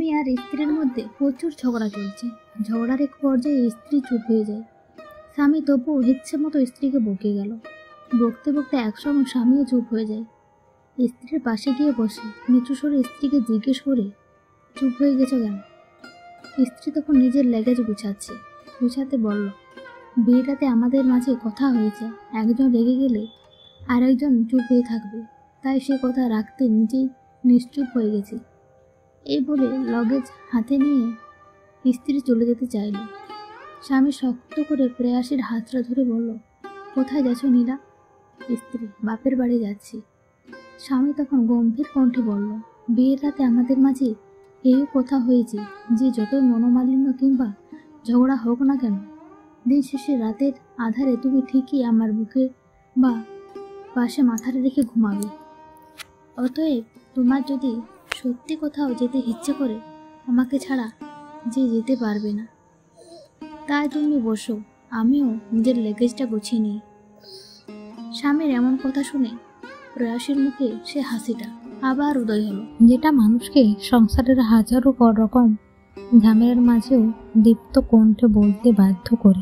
স্বামী আর স্ত্রীর মধ্যে প্রচুর ঝগড়া চলছে। ঝগড়ার এক পর্যায়ে স্ত্রী চুপ হয়ে যায়। স্বামী তবুও ইচ্ছে মতো স্ত্রীকে বকে গেল। বকতে বকতে একসময় স্বামীও চুপ হয়ে যায়। স্ত্রীর পাশে গিয়ে বসে নিচু স্বরে স্ত্রীকে জিজ্ঞেস করে, চুপ হয়ে গেছো কেন? স্ত্রী তখন নিজের লেগেজ গুছাতে বলল, বিয়ের রাতে আমাদের মাঝে কথা হয়েছে, একজন রেগে গেলে আর একজন চুপ হয়ে থাকবে, তাই সে কথা রাখতে নিজেই নিশ্চুপ হয়ে গেছি। এই বলে লগেজ হাতে নিয়ে স্ত্রী চলে যেতে চাইল। স্বামী শক্ত করে প্রেয়াসীর হাতটা ধরে বলল, কোথায় যাচ্ছ নীলা? স্ত্রী, বাপের বাড়ি যাচ্ছি। স্বামী তখন গম্ভীর কণ্ঠে বলল, বিয়ের রাতে আমাদের মাঝে এই কথা হয়েছে যে যতই মনোমালিন্য কিংবা ঝগড়া হোক না কেন, দিন শেষে রাতের আধারে তুমি ঠিকই আমার বুকে বা পাশে মাথাটা রেখে ঘুমাবে। অতএব তোমার যদি সত্যি কোথাও যেতে ইচ্ছে করে, আমাকে ছাড়া যে যেতে পারবে না। তাই তুমি বসো, আমিও নিজের লেগেজটা গুছিয়ে নিই। স্বামীর এমন কথা শুনে প্রয়াসীর মুখে সে হাসিটা আবার উদয় হলো, যেটা মানুষকে সংসারের হাজারো রকম ঝামেলার মাঝেও দীপ্ত কণ্ঠে বলতে বাধ্য করে।